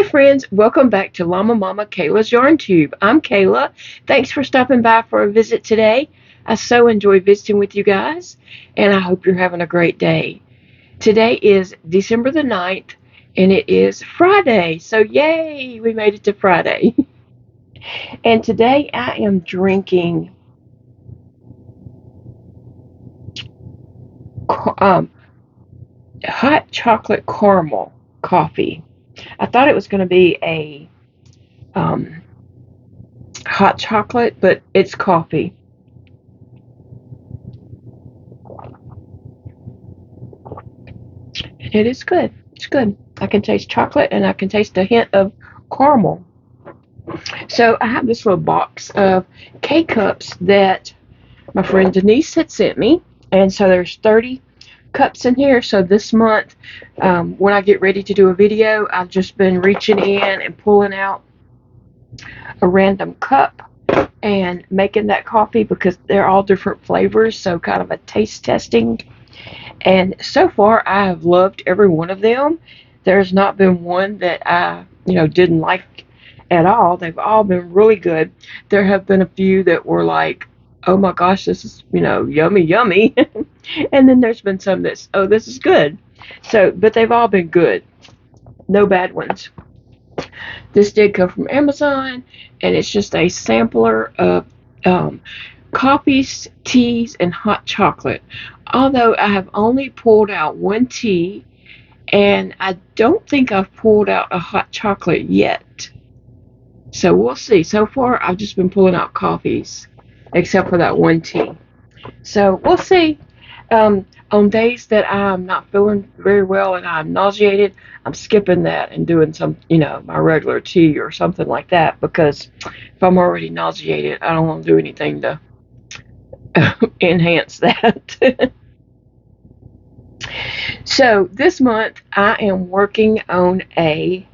friends, welcome back to Llama Mama Kayla's Yarn Tube. I'm Kayla. Thanks for stopping by for a visit today. I so enjoy visiting with you guys, and I hope you're having a great day. Today is December the 9th, and it is Friday, so yay, we made it to Friday. And today I am drinking um, hot chocolate caramel coffee. I thought it was going to be a um, hot chocolate, but it's coffee. It is good. It's good. I can taste chocolate and I can taste a hint of caramel. So I have this little box of K-cups that my friend Denise had sent me. And so there's 30 cups in here. So this month, when I get ready to do a video, I've just been reaching in and pulling out a random cup and making that coffee because they're all different flavors. So kind of a taste testing. And so far, I have loved every one of them. There's not been one that I, didn't like at all. They've all been really good. There have been a few that were like, oh my gosh, this is, yummy, yummy. And then there's been some that's, oh, this is good. So, but they've all been good. No bad ones. This did come from Amazon, and it's just a sampler of coffees, teas, and hot chocolate. Although I have only pulled out one tea, and I don't think I've pulled out a hot chocolate yet. So we'll see. So far, I've just been pulling out coffees, except for that one tea. So we'll see. On days that I'm not feeling very well and I'm nauseated, I'm skipping that and doing some, my regular tea or something like that because if I'm already nauseated, I don't want to do anything to enhance that. So this month I am working on a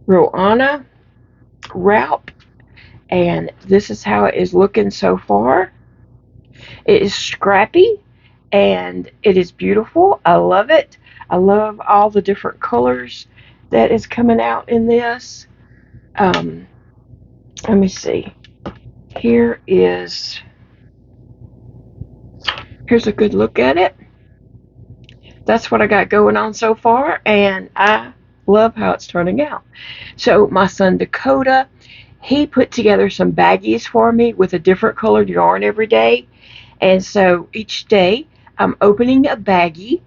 Ruana wrap, and this is how it is looking so far. It is scrappy and it is beautiful. I love it. I love all the different colors that is coming out in this. Let me see. Here's a good look at it. That's what I got going on so far, and I love how it's turning out. So my son Dakota, he put together some baggies for me with a different colored yarn every day. And so each day I'm opening a baggie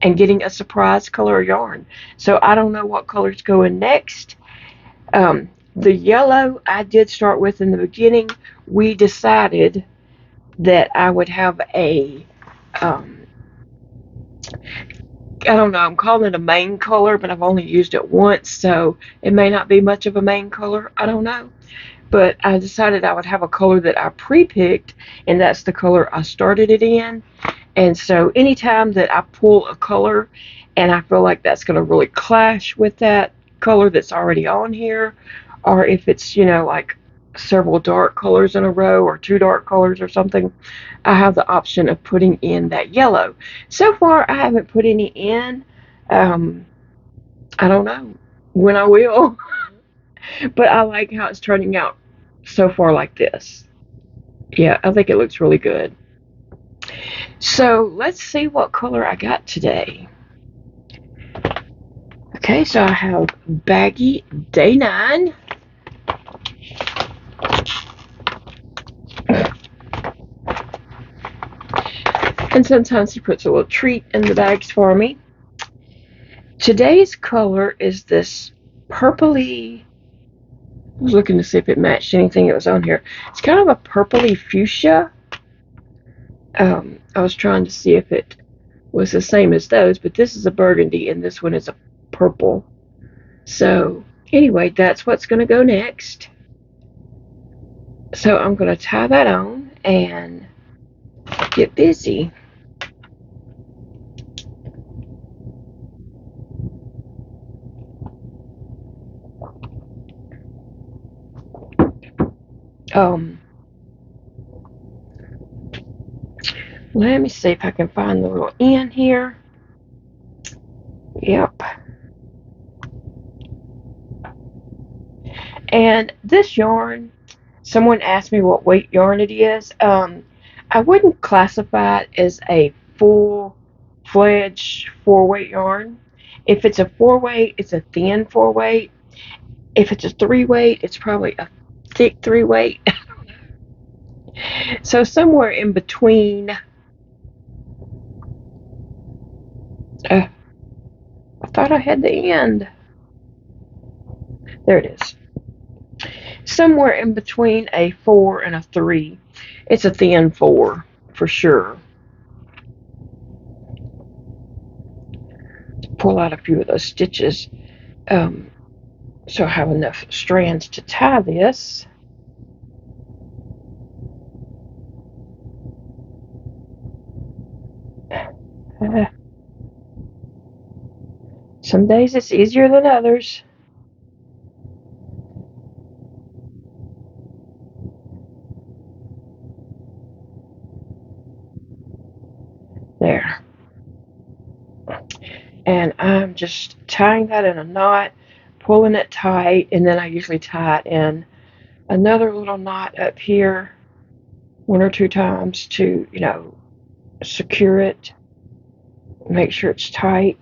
and getting a surprise color yarn. So I don't know what color's going next. The yellow I did start with in the beginning. We decided that I would have a, I don't know, I'm calling it a main color, but I've only used it once, so it may not be much of a main color. I don't know. But I decided I would have a color that I pre-picked, and that's the color I started it in. And so anytime that I pull a color and I feel like that's going to really clash with that color that's already on here, or if it's, like several dark colors in a row or two dark colors or something, I have the option of putting in that yellow. So far, I haven't put any in. I don't know when I will, but I like how it's turning out so far like this. Yeah, I think it looks really good. So let's see what color I got today. Okay, so I have baggy day 9. And sometimes he puts a little treat in the bags for me. Today's color is this purpley, I was looking to see if it matched anything that was on here. It's kind of a purpley fuchsia. I was trying to see if it was the same as those, but this is a burgundy and this one is a purple. So anyway, that's what's going to go next. So I'm going to tie that on and get busy. Let me see if I can find the little end here. Yep. And this yarn, someone asked me what weight yarn it is. I wouldn't classify it as a full-fledged 4-weight yarn. If it's a 4-weight, it's a thin 4-weight. If it's a 3-weight, it's probably a thick 3-weight. So somewhere in between. I thought I had the end. There it is. Somewhere in between a 4 and a 3. It's a thin 4 for sure. Pull out a few of those stitches so I have enough strands to tie this. Some days it's easier than others. There. And I'm just tying that in a knot, pulling it tight, and then I usually tie it in another little knot up here 1 or 2 times to, secure it, make sure it's tight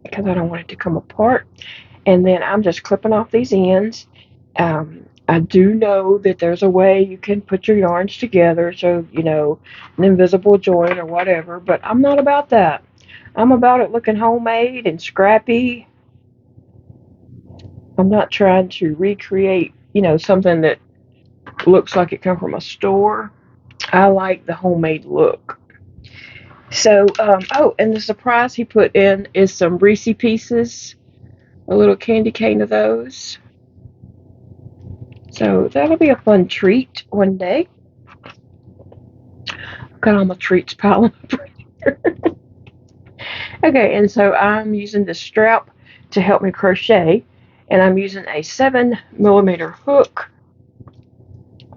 because I don't want it to come apart. And then I'm just clipping off these ends. I do know that there's a way you can put your yarns together, so, an invisible joint or whatever, but I'm not about that. I'm about it looking homemade and scrappy. I'm not trying to recreate, something that looks like it come from a store. I like the homemade look. So, and the surprise he put in is some Reese Pieces, a little candy cane of those. So that'll be a fun treat one day. Got all my treats piling up right here. Okay, and so I'm using the strap to help me crochet, and I'm using a 7mm hook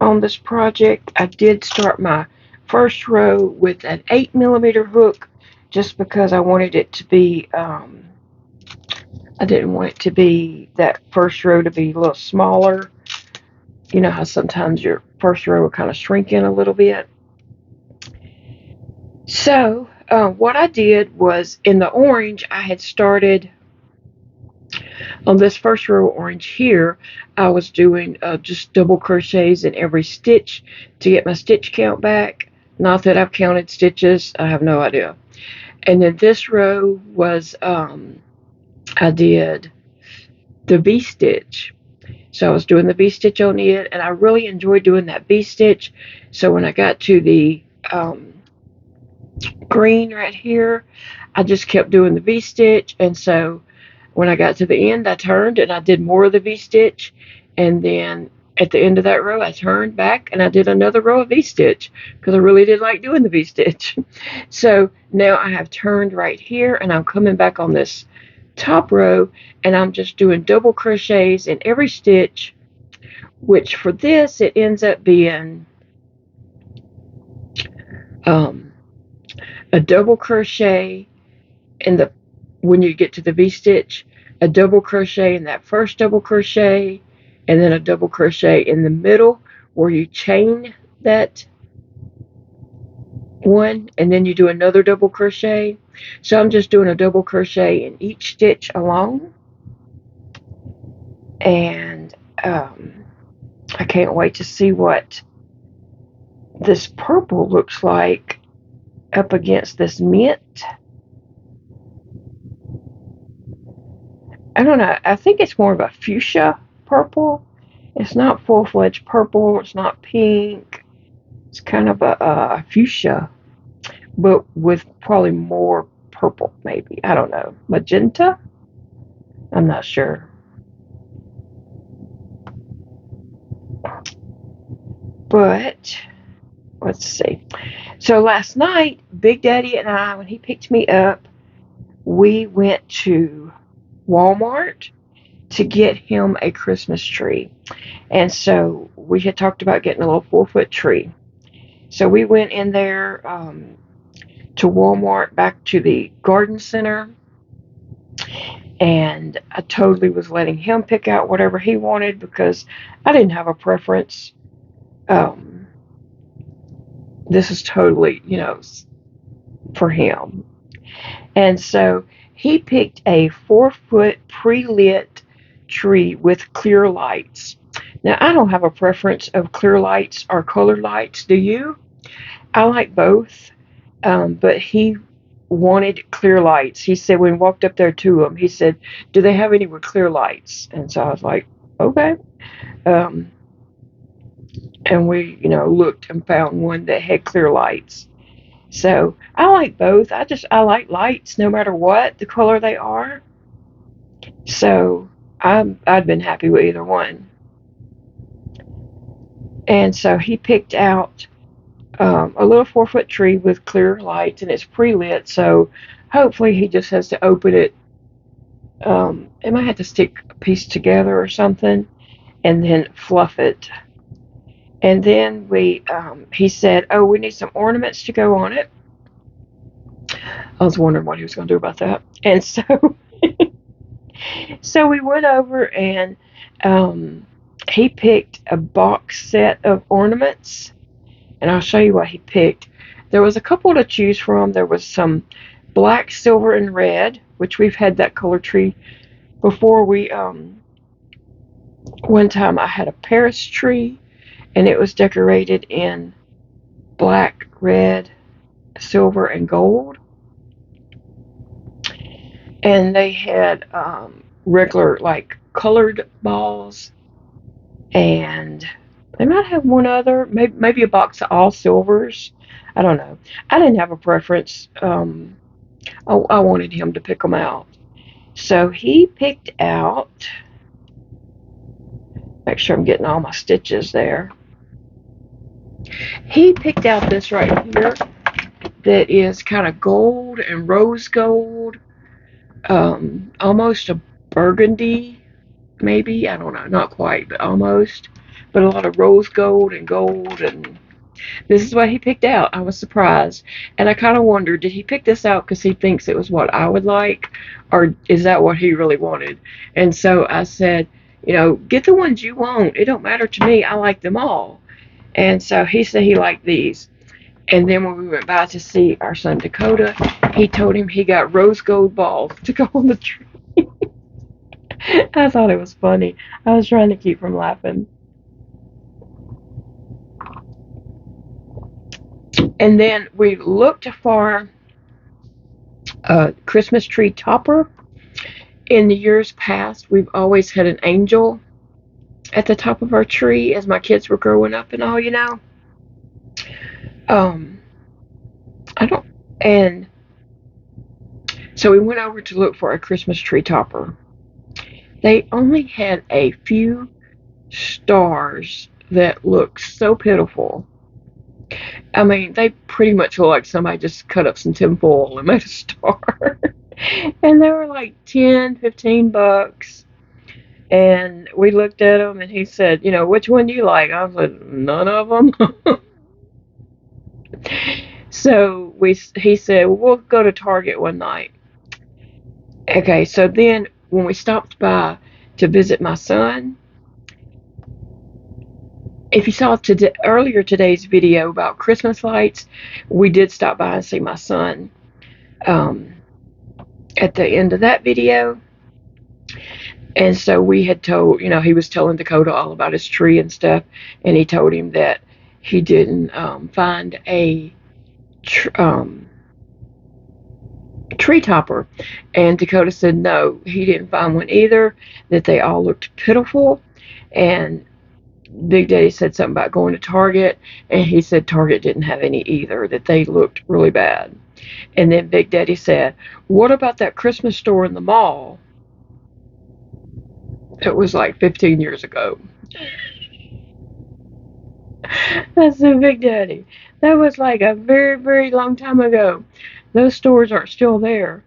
on this project. I did start my first row with an 8mm hook just because I wanted it to be, I didn't want it to be that first row to be a little smaller. You know how sometimes your first row will kind of shrink in a little bit. So what I did was in the orange, I had started on this first row of orange here. I was doing just double crochets in every stitch to get my stitch count back. Not that I've counted stitches, I have no idea. And then this row was I did the V-stitch. So I was doing the V-stitch on it, and I really enjoyed doing that V-stitch. So when I got to the green right here, I just kept doing the V-stitch, and so when I got to the end, I turned and I did more of the V-stitch, and then at the end of that row, I turned back and I did another row of V-stitch because I really did like doing the V-stitch. So now I have turned right here, and I'm coming back on this top row, and I'm just doing double crochets in every stitch, which for this, it ends up being a double crochet in the when you get to the V-stitch, a double crochet in that first double crochet, and then a double crochet in the middle where you chain that one, and then you do another double crochet. So I'm just doing a double crochet in each stitch along, and I can't wait to see what this purple looks like up against this mint. I don't know. I think it's more of a fuchsia purple. It's not full-fledged purple. It's not pink. It's kind of a fuchsia, but with probably more purple, maybe. I don't know. Magenta? I'm not sure. But let's see. So last night, Big Daddy and I, when he picked me up, we went to Walmart to get him a Christmas tree. And so we had talked about getting a little 4-foot tree. So we went in there to Walmart, back to the garden center. and I totally was letting him pick out whatever he wanted because I didn't have a preference. This is totally, for him. And so he picked a 4-foot pre-lit tree with clear lights. Now, I don't have a preference of clear lights or colored lights. Do you? I like both, but he wanted clear lights. He said when we walked up there to him, he said, "Do they have any with clear lights?" And so I was like, "Okay." Um, and we, looked and found one that had clear lights. So I like both. I like lights no matter what the color they are. So I'd been happy with either one. And so he picked out a little 4-foot tree with clear lights, and it's pre-lit. So hopefully he just has to open it. It might have to stick a piece together or something, and then fluff it. And then he said, "Oh, we need some ornaments to go on it." I was wondering what he was going to do about that. And so we went over and he picked a box set of ornaments, and I'll show you what he picked. There was a couple to choose from. There was some black, silver, and red, which we've had that color tree before. One time I had a Paris tree, and it was decorated in black, red, silver, and gold. And they had regular, like, colored balls, and they might have one other, maybe a box of all silvers. I don't know. I didn't have a preference. I wanted him to pick them out. So he picked out, make sure I'm getting all my stitches there. He picked out this right here that is kind of gold and rose gold, almost a burgundy, maybe. I don't know, not quite, but almost. But a lot of rose gold and gold, and this is what he picked out. I was surprised. And I kind of wondered, did he pick this out because he thinks it was what I would like? Or is that what he really wanted? And so I said, get the ones you want. It don't matter to me. I like them all. And so he said he liked these. And then when we went by to see our son Dakota, he told him he got rose gold balls to go on the tree. I thought it was funny. I was trying to keep from laughing. And then we looked for a Christmas tree topper. In the years past, we've always had an angel at the top of our tree as my kids were growing up and all, I don't, and so we went over to look for a Christmas tree topper. They only had a few stars that looked so pitiful. I mean, they pretty much look like somebody just cut up some tinfoil and made a star. And they were like 10, $15. And we looked at them, and he said, which one do you like? I was like, none of them. So he said, well, we'll go to Target one night. Okay, so then when we stopped by to visit my son, if you saw earlier today's video about Christmas lights, we did stop by and see my son at the end of that video. And so we had told, he was telling Dakota all about his tree and stuff, and he told him that he didn't find a tree topper. And Dakota said no, he didn't find one either, that they all looked pitiful. And Big Daddy said something about going to Target, and he said Target didn't have any either, that they looked really bad. And then Big Daddy said, what about that Christmas store in the mall? It was like 15 years ago. That's the Big Daddy. That was like a very, very long time ago. Those stores aren't still there.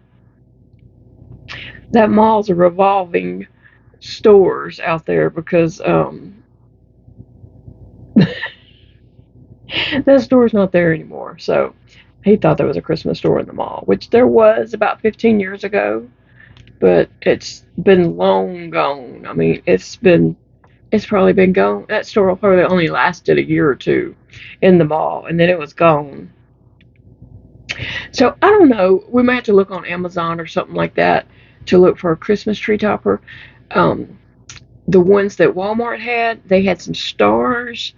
That mall's a revolving stores out there because that store's not there anymore. So he thought there was a Christmas store in the mall, which there was about 15 years ago. but it's been long gone. I mean, it's probably been gone. That store probably only lasted a year or two in the mall, and then it was gone. So I don't know. We might have to look on Amazon or something like that to look for a Christmas tree topper. Um, the ones that Walmart had, they had some stars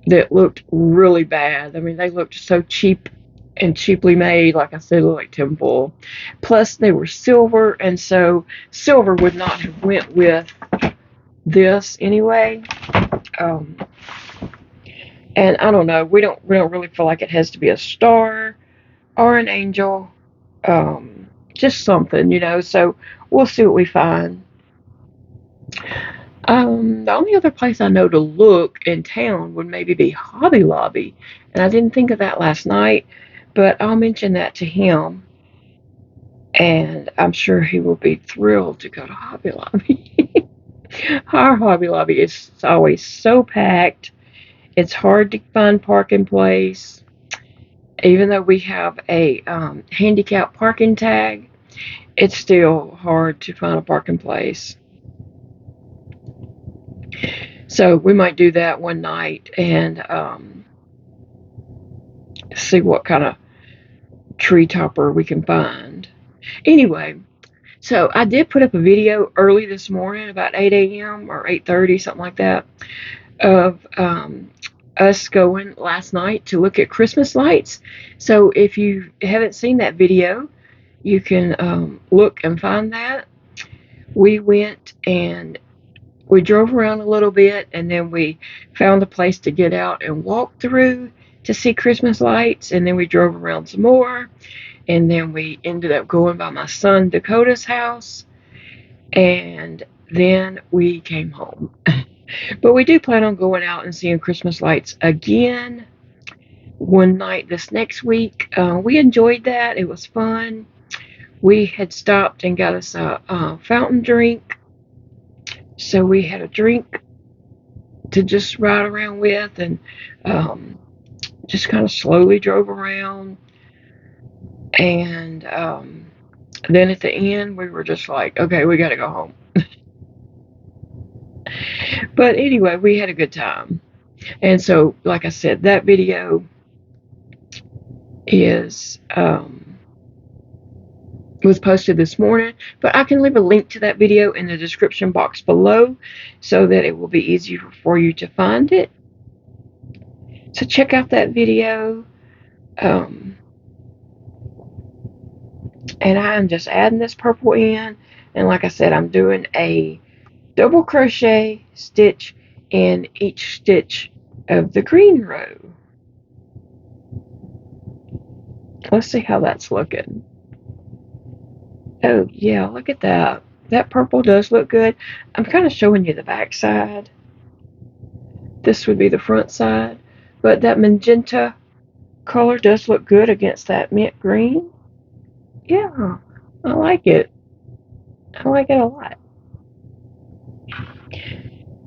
that looked really bad. I mean, they looked so cheap and cheaply made. Like I said, like tinfoil. Plus, they were silver, and so silver would not have went with this anyway. Um, and I don't know. We don't really feel like it has to be a star or an angel. Just something, So we'll see what we find. The only other place I know to look in town would maybe be Hobby Lobby, and I didn't think of that last night, but I'll mention that to him, and I'm sure he will be thrilled to go to Hobby Lobby. Our Hobby Lobby is always so packed. It's hard to find parking place, even though we have a handicap parking tag. It's still hard to find a parking place. So we might do that one night and see what kind of tree topper we can find. Anyway, so I did put up a video early this morning, about 8 a.m. or 8:30, something like that, of us going last night to look at Christmas lights. So if you haven't seen that video, you can look and find that. We went and we drove around a little bit, and then we found a place to get out and walk through to see Christmas lights, and then we drove around some more, and then we ended up going by my son Dakota's house, and then we came home. But we do plan on going out and seeing Christmas lights again one night this next week. We enjoyed that. It was fun. We had stopped and got us a fountain drink, so we had a drink to just ride around with, and just kind of slowly drove around. And then at the end, we were just like, okay, we got to go home. But anyway, we had a good time. And so, like I said, that video is was posted this morning, but I can leave a link to that video in the description box below so that it will be easier for you to find it. So check out that video. And I am just adding this purple in, and like I said, I'm doing a double crochet stitch in each stitch of the green row. Let's see how that's looking. Oh yeah, look at that. That purple does look good. I'm kind of showing you the back side. This would be the front side, but that magenta color does look good against that mint green. Yeah, I like it. I like it a lot.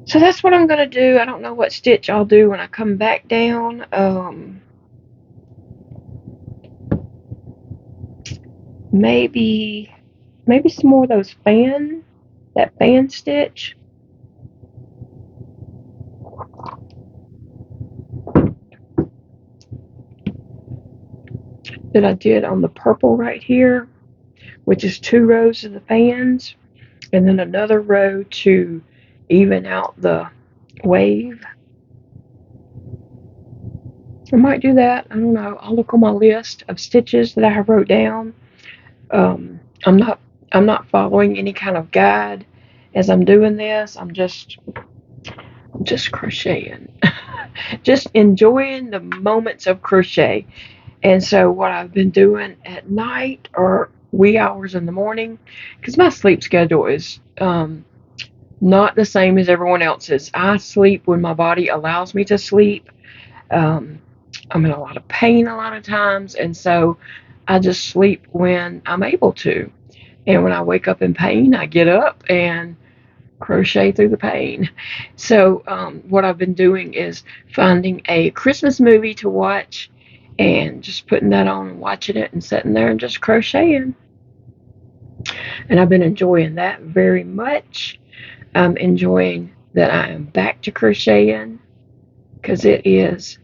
So that's what I'm going to do. I don't know what stitch I'll do when I come back down. Maybe some more of those that fan stitch. That I did on the purple right here, which is 2 rows of the fans, and then another row to even out the wave. I might do that. I don't know. I'll look on my list of stitches that I have wrote down. I'm not following any kind of guide as I'm doing this. I'm just crocheting, just enjoying the moments of crochet. And so what I've been doing at night or wee hours in the morning, because my sleep schedule is not the same as everyone else's. I sleep when my body allows me to sleep. I'm in a lot of pain a lot of times, and so I just sleep when I'm able to. And when I wake up in pain, I get up and crochet through the pain. So what I've been doing is finding a Christmas movie to watch and just putting that on and watching it and sitting there and just crocheting. And I've been enjoying that very much. I'm enjoying that I am back to crocheting because it is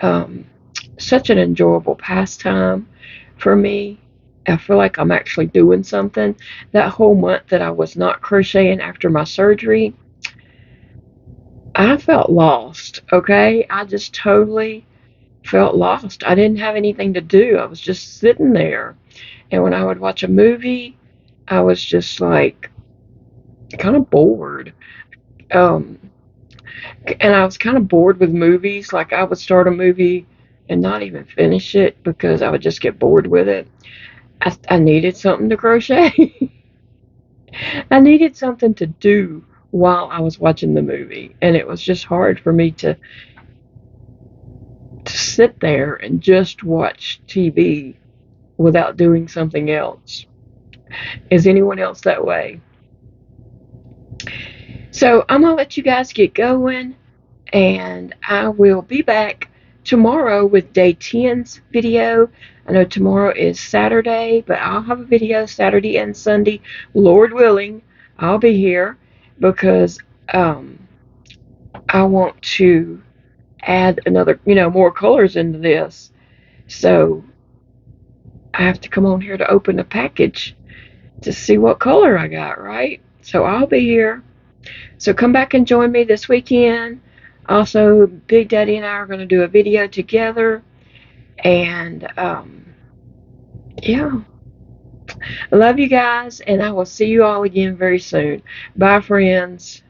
um, such an enjoyable pastime for me. I feel like I'm actually doing something. That whole month that I was not crocheting after my surgery, I felt lost, okay? I just totally felt lost. I didn't have anything to do. I was just sitting there. And when I would watch a movie, I was just like kind of bored. Um, and I was kind of bored with movies. Like I would start a movie and not even finish it because I would just get bored with it. I needed something to crochet. I needed something to do while I was watching the movie. And it was just hard for me to sit there and just watch TV without doing something else. Is anyone else that way? So I'm going to let you guys get going, and I will be back tomorrow with day 10's video. I know tomorrow is Saturday, but I'll have a video Saturday and Sunday. Lord willing, I'll be here because um, I want to add another, more colors into this. So I have to come on here to open a package to see what color I got, right? So I'll be here. So come back and join me this weekend. Also, Big Daddy and I are going to do a video together. And yeah, I love you guys, and I will see you all again very soon. Bye, friends.